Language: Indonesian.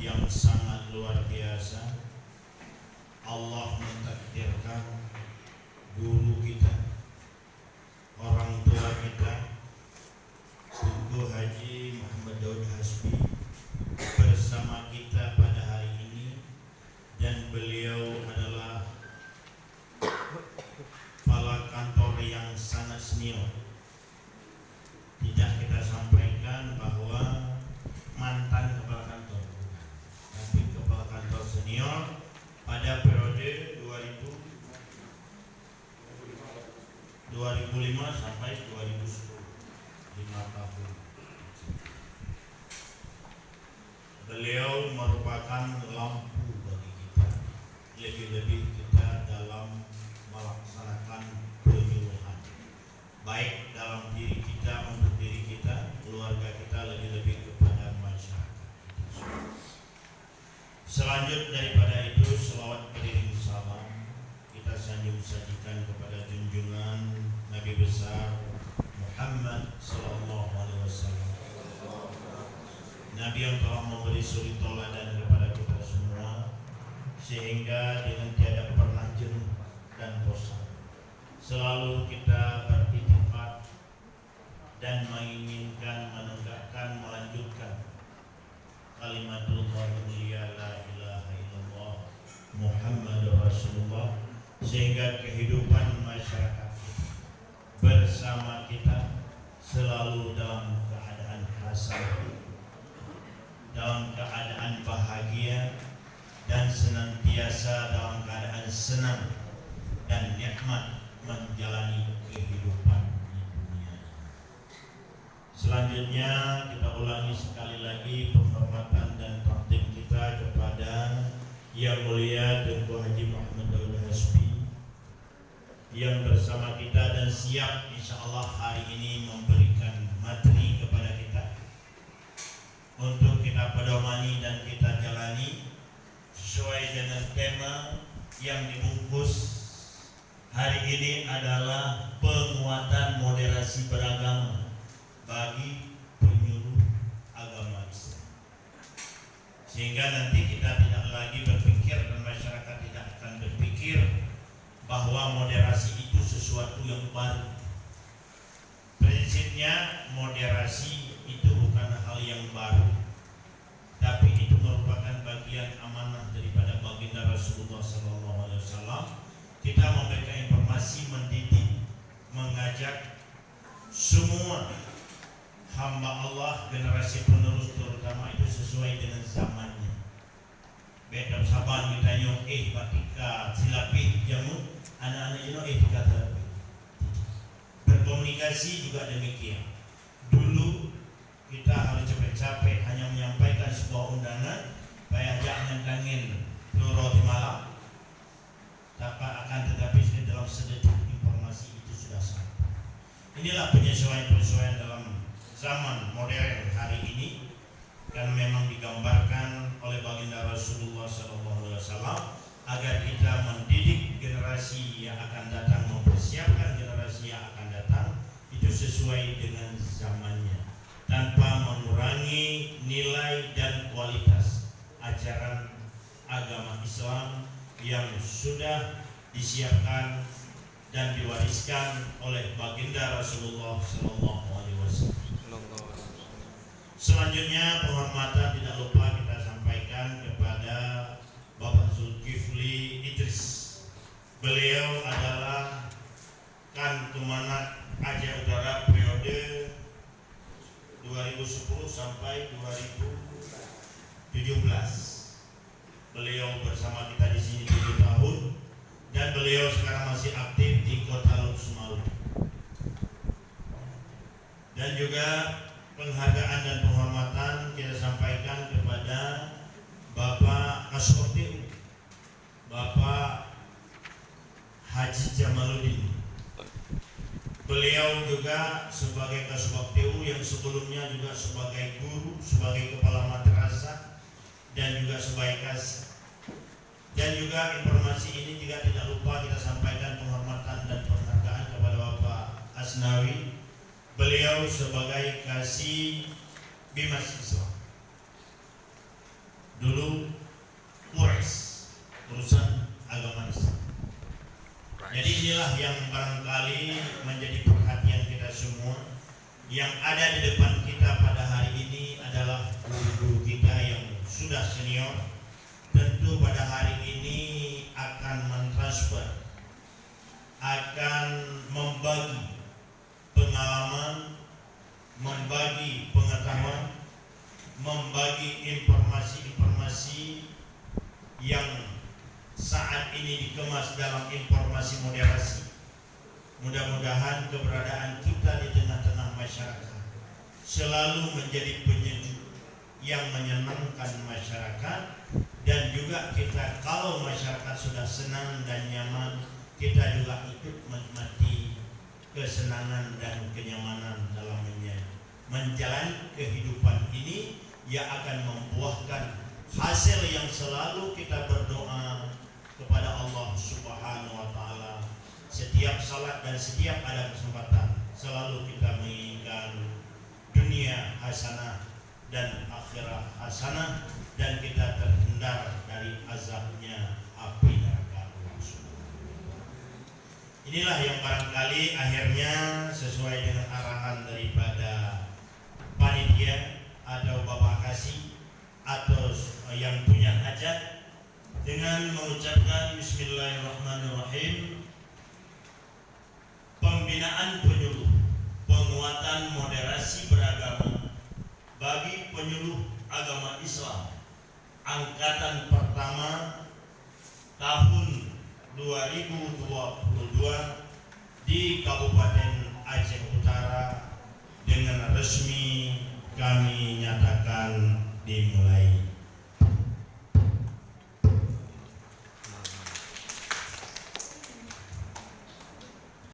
yang sangat luar biasa. Allah mentakdirkan guru kita, orang tua kita, Tunku Haji Muhammad Daud Hasbi bersama kita pada hari ini, dan beliau adalah kepala kantor yang sangat senior. Tidak kita sampaikan bahwa mantan kepala kantor, tapi kepala kantor senior pada periode 2005 sampai 2010, 5 tahun. Beliau merupakan lampu bagi kita, lebih-lebih kita dalam melaksanakan penyuluhan, baik dalam diri kita, untuk diri kita, keluarga kita, lebih-lebih kepada masyarakat. Selanjut daripada itu, selawat beriring salam kita sajikan kepada junjungan Nabi besar Muhammad sallallahu alaihi wasallam, Nabi yang telah memberi suri teladan kepada kita semua, sehingga dengan tiada pernah jenuh dan bosan selalu kita beriktikad dan menginginkan menegakkan, melanjutkan kalimatullah la ilaha illallah Muhammadur Rasulullah, sehingga kehidupan masyarakat kita bersama kita selalu dalam keadaan hasanah, dalam keadaan bahagia, dan senantiasa dalam keadaan senang dan nikmat menjalani kehidupan di dunia. Selanjutnya kita ulangi sekali lagi penghormatan dan takdim kita kepada Yang Mulia Tunku Haji Muhammad Daud Hasbi yang bersama kita dan siap insyaallah hari ini memberikan materi kepada kita untuk kita pedomani dan kita jalani sesuai dengan tema yang dibungkus hari ini adalah penguatan moderasi beragama bagi penyuluh agama Islam, sehingga nanti kita tidak lagi berpikir dan masyarakat tidak akan berpikir bahwa moderasi itu sesuatu yang baru. Prinsipnya moderasi itu bukan hal yang baru, tapi itu merupakan bagian amanah daripada baginda Rasulullah SAW. Kita memberikan informasi, mendidik, mengajak semua hamba Allah, generasi penerus terutama, itu sesuai dengan zamannya. Beda saban kita nyok batika silapih jamu anak-anak nyok dikata berkomunikasi juga demikian. Dulu kita harus capek-capek hanya menyampaikan sebuah undangan, bayar jangan kangen roti malam, tetapi dalam sedetik informasi itu sudah sampai. Inilah penyesuaian dalam zaman modern hari ini, dan memang digambarkan oleh baginda Rasulullah SAW agar kita mendidik generasi yang akan datang, mempersiapkan generasi yang akan datang itu sesuai dengan zamannya, tanpa mengurangi nilai dan kualitas ajaran agama Islam yang sudah disiapkan dan diwariskan oleh baginda Rasulullah SAW. Selanjutnya penghormatan tidak lupa kita sampaikan kepada Bapak Zulkifli Idris. Beliau adalah Kantumanat Aceh Utara periode 2010 sampai 2017. Beliau bersama kita di sini 7 tahun, dan beliau sekarang masih aktif di Kota Luk Sumawe. Dan juga penghargaan dan penghormatan kita sampaikan kepada Bapak Kashotiu, Bapak Haji Jamaluddin. Beliau juga sebagai Kashotiu yang sebelumnya juga sebagai guru, sebagai kepala madrasah, dan juga sebagai kasih. Dan juga informasi ini juga tidak lupa kita sampaikan penghormatan dan penghargaan kepada Bapak Asnawi. Beliau sebagai kasih Bimas Islam. dulu Quraisy, urusan agama Islam. Jadi inilah yang barangkali menjadi perhatian kita semua. Yang ada di depan kita pada hari ini adalah guru-guru kita yang sudah senior. Tentu pada hari ini akan mentransfer, akan membagi pengalaman, membagi pengetahuan, membagi informasi-informasi yang saat ini dikemas dalam informasi moderasi. Mudah-mudahan keberadaan kita di tengah-tengah masyarakat selalu menjadi penyejuk yang menyenangkan masyarakat, dan juga kita kalau masyarakat sudah senang dan nyaman, kita juga ikut menikmati kesenangan dan kenyamanan dalam menjalani kehidupan ini yang akan membuahkan hasil yang selalu kita berdoa kepada Allah Subhanahu wa taala. Setiap salat dan setiap ada kesempatan selalu kita menginginkan dunia hasanah dan akhirat hasanah, dan kita terhindar dari azabnya api neraka Allah. Inilah yang barangkali akhirnya sesuai dengan arahan daripada panitia atau Bapak Kasih atau yang punya hajat, dengan mengucapkan Bismillahirrahmanirrahim. Pembinaan penyuluh, penguatan moderasi beragama bagi penyuluh agama Islam angkatan pertama tahun 2022 di Kabupaten Aceh Utara dengan resmi